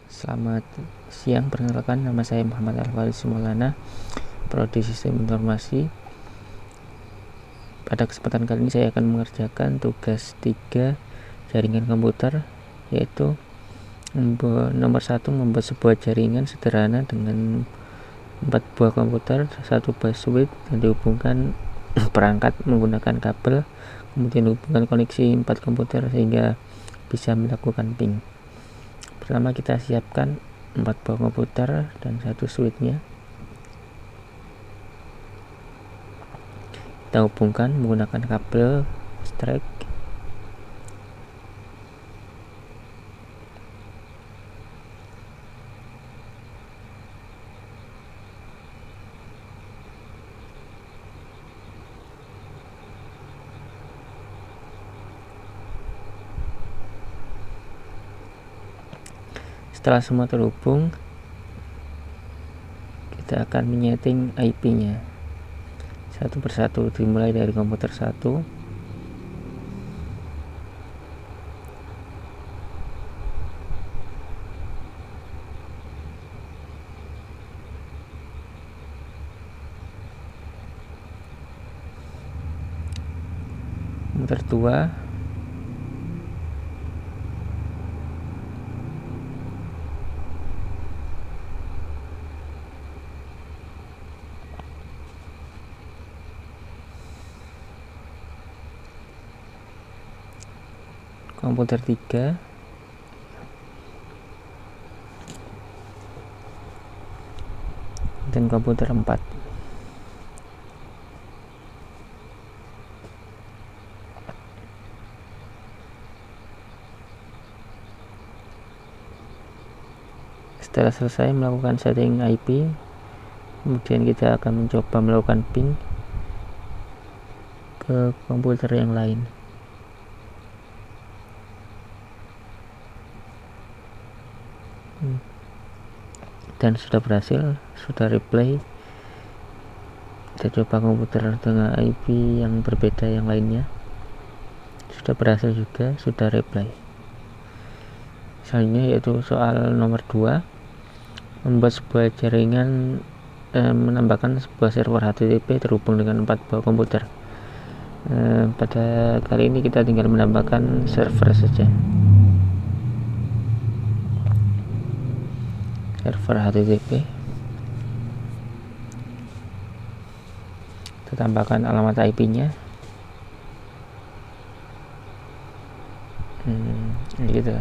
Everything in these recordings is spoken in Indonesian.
Selamat siang, perkenalkan nama saya Muhammad Al-Faris Maulana, Prodi Sistem Informasi. Pada kesempatan kali ini saya akan mengerjakan tugas 3 jaringan komputer, yaitu nomor 1, membuat sebuah jaringan sederhana dengan 4 buah komputer, 1 busway dan dihubungkan perangkat menggunakan kabel, kemudian hubungkan koneksi 4 komputer sehingga bisa melakukan ping. Pertama kita siapkan 4 buah komputer dan 1 switchnya. Kita hubungkan menggunakan kabel strike. Setelah semua terhubung, kita akan menyeting IP-nya satu persatu, dimulai dari komputer 1, komputer 2, komputer 3, dan komputer 4. Setelah selesai melakukan setting IP, kemudian kita akan mencoba melakukan ping ke komputer yang lain. Dan sudah berhasil, sudah replay. Kita coba komputer dengan IP yang berbeda yang lainnya, sudah berhasil juga, sudah replay. Selanjutnya yaitu soal nomor 2, membuat sebuah jaringan, menambahkan sebuah server HTTP terhubung dengan 4 buah komputer. Pada kali ini kita tinggal menambahkan server saja, server HTTP. Kita tambahkan alamat IP-nya. Ini kita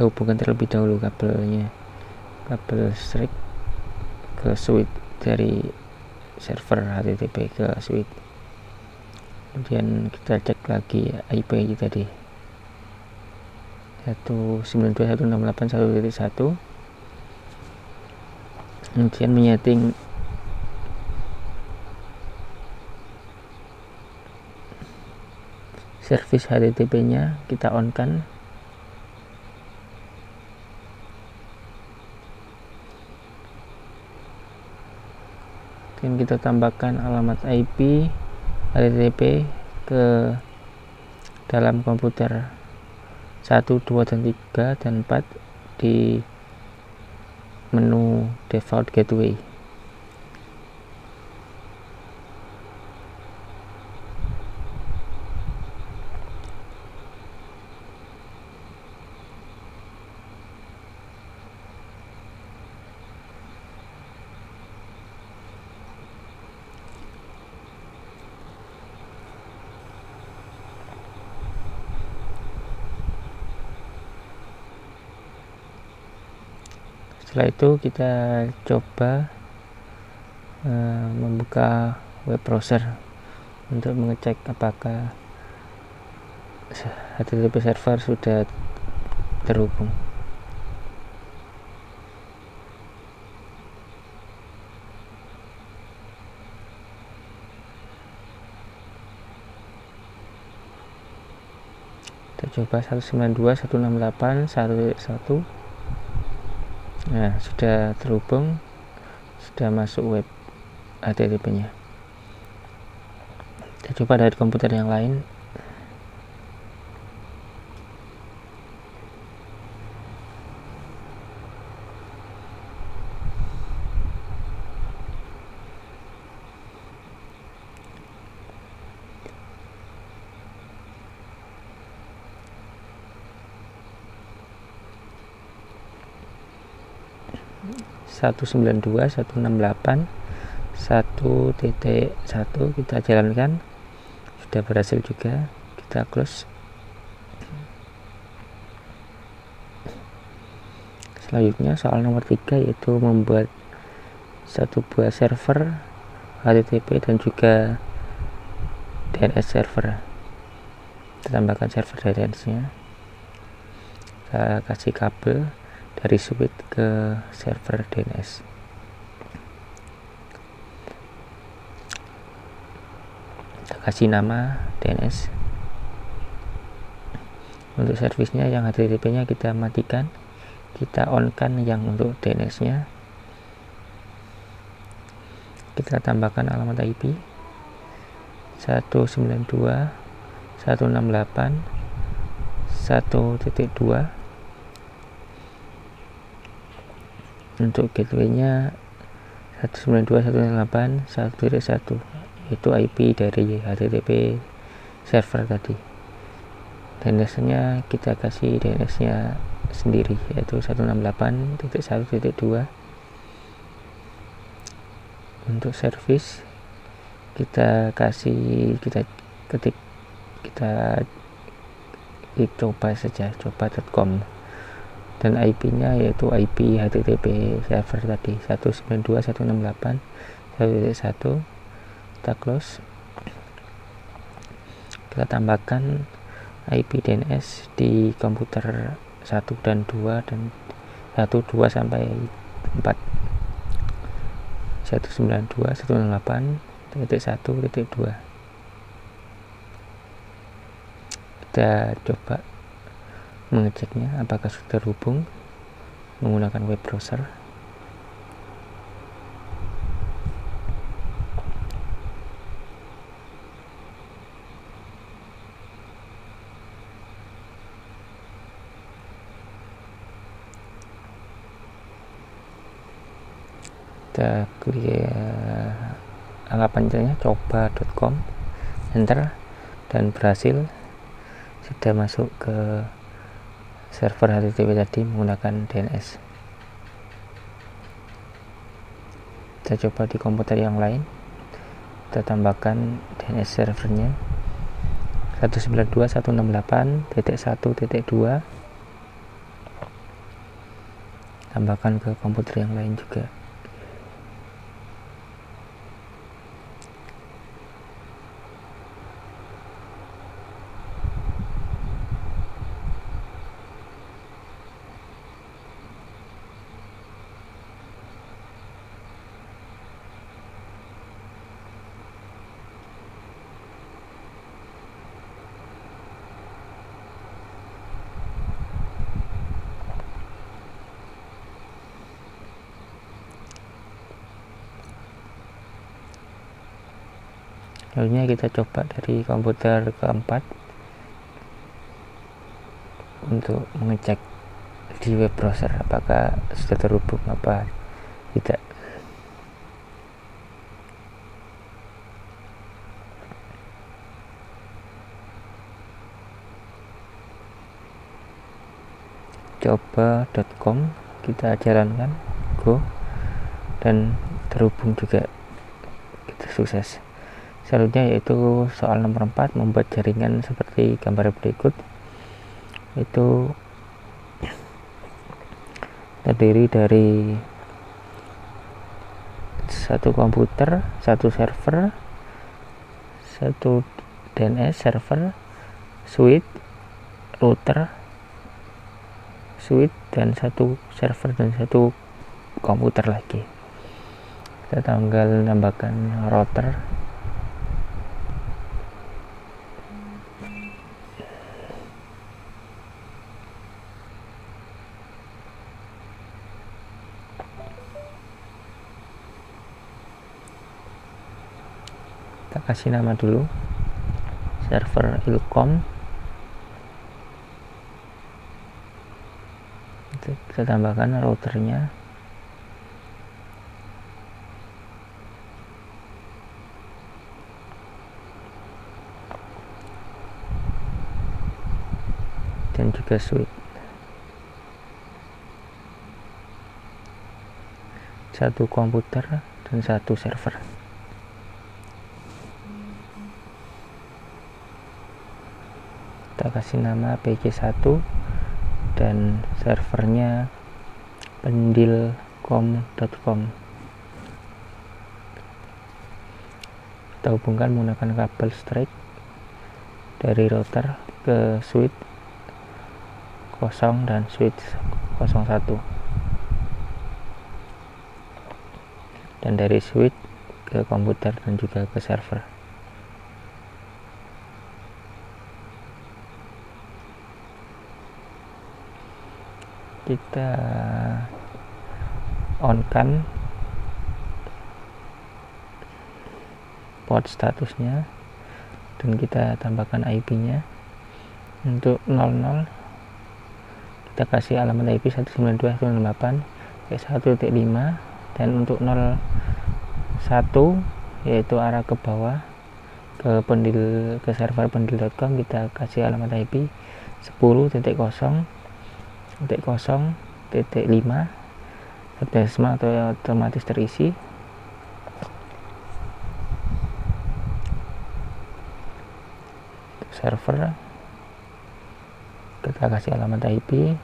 hubungkan terlebih dahulu kabelnya, kabel strike ke switch, dari server HTTP ke switch. Kemudian kita cek lagi IP tadi 192.168.1.1. kemudian menyeting service HTTP nya, kita on kan. Dan kita tambahkan alamat IP HTTP ke dalam komputer 1, 2, dan 3, dan 4 di menu default gateway. Setelah itu kita coba membuka web browser untuk mengecek apakah HTTP server sudah terhubung. Kita coba 192.168.1.1. Nah, sudah terhubung, sudah masuk web HTTP nya. Kita coba dari komputer yang lain. Satu 192.168.1.1 kita jalankan, sudah berhasil juga. Kita close. Selanjutnya soal nomor 3, yaitu membuat satu buah server HTTP dan juga DNS server. Kita tambahkan server DNS nya, kita kasih kabel dari switch ke server DNS. Kita kasih nama DNS. Untuk servisnya yang HTTP nya kita matikan, kita on kan yang untuk DNS nya. Kita tambahkan alamat IP 192.168.1.2. Untuk gateway nya 192.168.1.1, itu IP dari HTTP server tadi. DNS nya kita kasih DNS nya sendiri, yaitu 168.1.2. Untuk service kita kasih, kita ketik, kita coba saja, coba.com, dan IP nya yaitu IP HTTP server tadi 192.168.1.1. kita close. Kita tambahkan IP DNS di komputer 1 dan 2 dan 1, 2 sampai 4, 192.168.1.2. Kita coba mengeceknya apakah sudah terhubung menggunakan web browser. Kita klik angka panjangnya coba.com, enter, dan berhasil, sudah masuk ke server HTTP tadi menggunakan DNS. Kita coba di komputer yang lain, kita tambahkan DNS servernya 192.168.1.2, tambahkan ke komputer yang lain juga. Lalunya kita coba dari komputer keempat untuk mengecek di web browser apakah sudah terhubung apa tidak. Coba.com kita jalankan, go, dan terhubung juga, kita sukses. Selanjutnya yaitu soal nomor 4, membuat jaringan seperti gambar berikut. Itu terdiri dari satu komputer, satu server, satu DNS server, switch, router, switch, dan satu server dan satu komputer lagi. Kita tinggal tambahkan router. Kita kasih nama dulu, server ilkom. Kita tambahkan routernya, dan juga switch. Satu komputer dan satu server. Kita kasih nama PC1 dan servernya pendilcom.com. Kita hubungkan menggunakan kabel straight dari router ke switch 0 dan switch 01, dan dari switch ke komputer dan juga ke server. Kita on kan port statusnya dan kita tambahkan IP-nya. Untuk 00 kita kasih alamat IP 192.168.1.5, dan untuk 01 yaitu arah ke bawah ke server pendil.com, kita kasih alamat IP 10.0.0.5 hexadecimal atau otomatis terisi. Server kita kasih alamat IP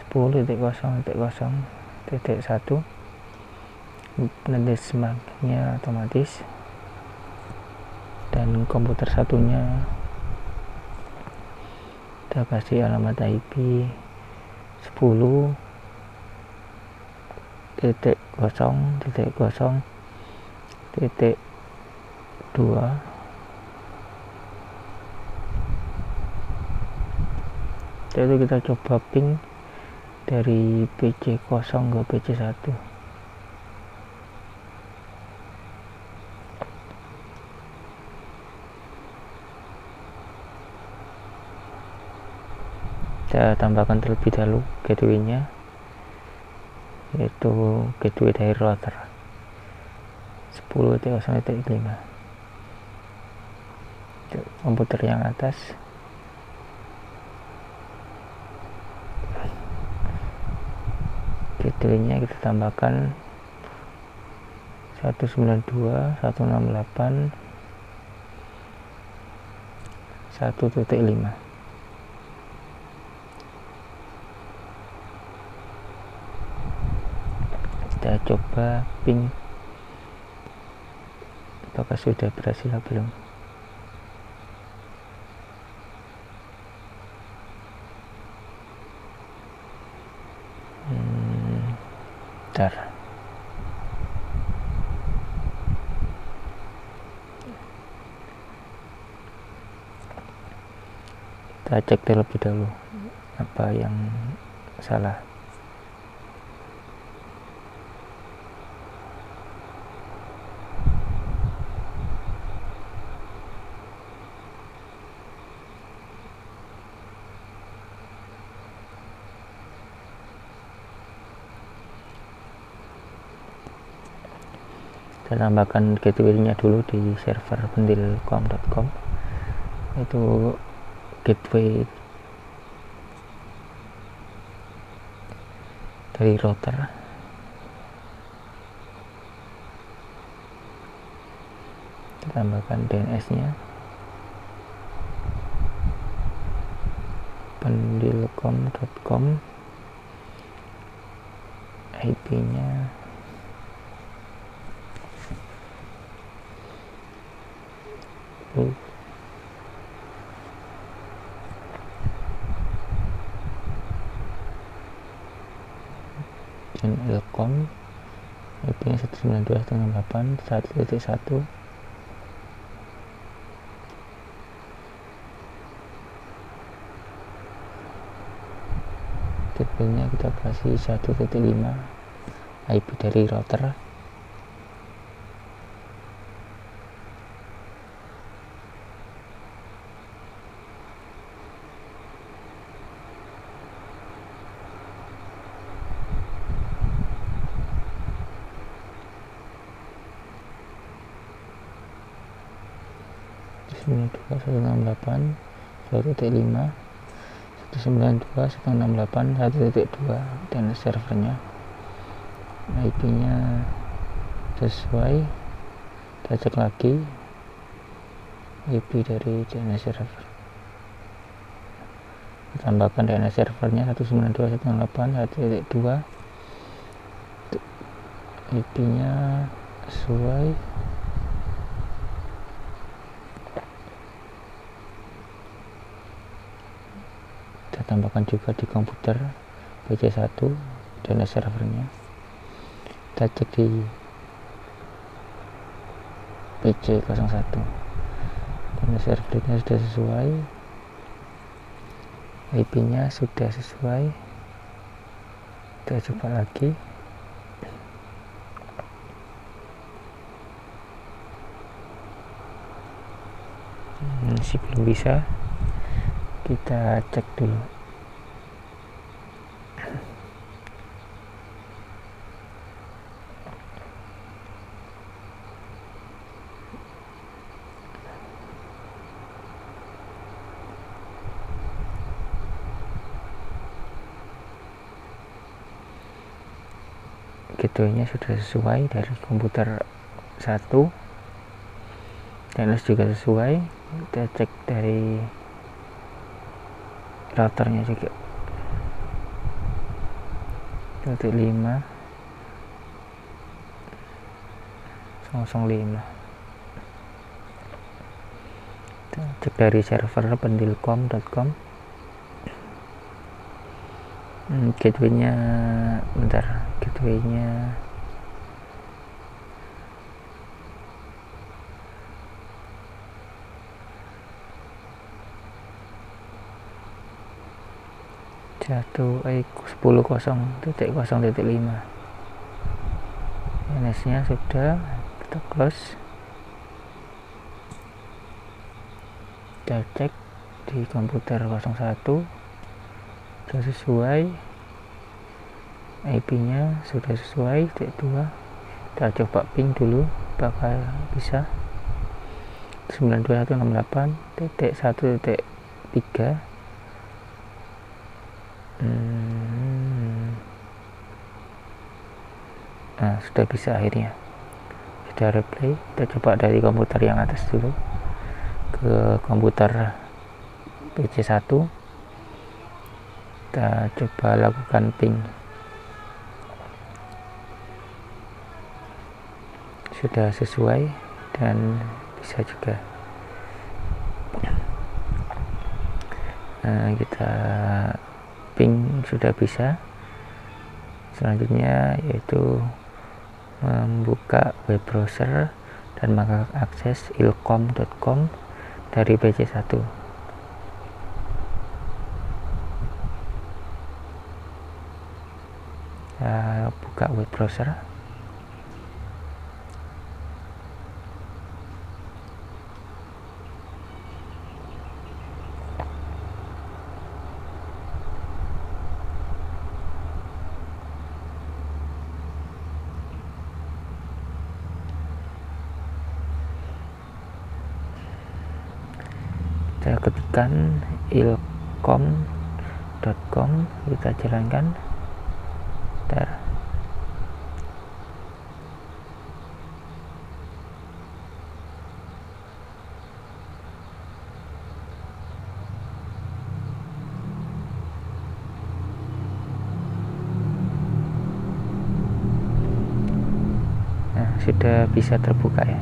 10.0.0.1, hexadecimalnya otomatis, dan komputer satunya kita kasih alamat IP 10.0.0.2. Itu kita coba ping dari PC0 ke PC1. Kita tambahkan terlebih dahulu gateway-nya, yaitu gateway dari router 10.0.5. Komputer yang atas gateway-nya kita tambahkan 192.168.1.5. Kita coba ping apakah sudah berhasil atau belum. Bentar. Kita cek terlebih dahulu apa yang salah. Kita tambahkan gateway-nya dulu di server pendilcom.com, itu gateway dari router. Kita tambahkan DNS-nya pendilcom.com, IP-nya ilkom, IP-nya 192.168.1.1. gateway-nya kita kasih 1.5, IP dari router. 192.168.1.5 192.168.1.2 DNS servernya. IP nya sesuai, kita cek lagi IP dari DNS server, kita tambahkan DNS servernya 192.168.1.2, IP nya sesuai, kita tambahkan juga di komputer PC1 DNS servernya. Kita cek di PC01 DNS servernya sudah sesuai, IP nya sudah sesuai. Kita coba lagi, masih belum bisa. Kita cek dulu. Gateway-nya sudah sesuai dari komputer 1, DNS juga sesuai. Kita cek dari routernya juga 1.5.0.5. Kita cek dari server pendilcom.com. Gateway-nya bentar, gateway-nya jatuh 10.0.5. DNS-nya sudah, kita close. Kita cek di komputer 01 sudah sesuai, IP nya sudah sesuai, T2. Kita coba ping dulu apakah bisa. 92168.1.3. Nah, sudah bisa akhirnya, sudah replay. Kita coba dari komputer yang atas dulu ke komputer PC1. Kita coba lakukan ping, sudah sesuai dan bisa juga. Nah, kita ping sudah bisa. Selanjutnya yaitu membuka web browser dan mengakses ilkom.com dari PC1. Buka web browser. Kita ketikkan ilkom.com, kita jalankan. Bentar. Nah, sudah bisa terbuka ya,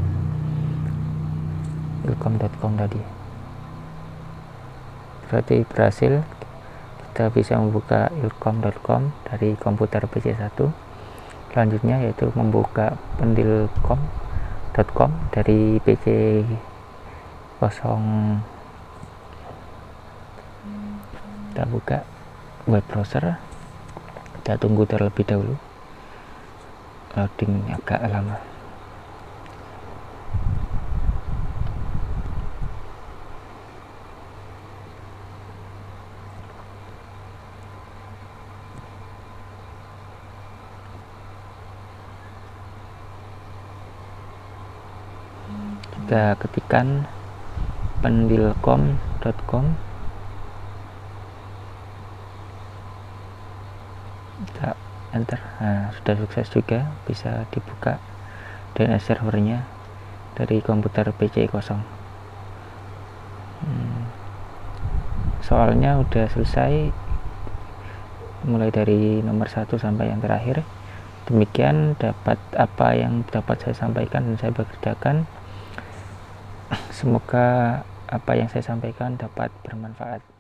ilkom.com tadi. Berarti berhasil, kita bisa membuka ilkom.com dari komputer PC1. Selanjutnya yaitu membuka pendilcom.com dari PC0. Kita buka web browser, kita tunggu terlebih dahulu, loading agak lama. Kita ketikkan pendilkom.com. Kita enter. Nah, sudah sukses juga, bisa dibuka DNS servernya dari komputer PC kosong. Soalnya udah selesai, mulai dari nomor 1 sampai yang terakhir. Demikian dapat apa yang dapat saya sampaikan dan saya bekerjakan. Semoga apa yang saya sampaikan dapat bermanfaat.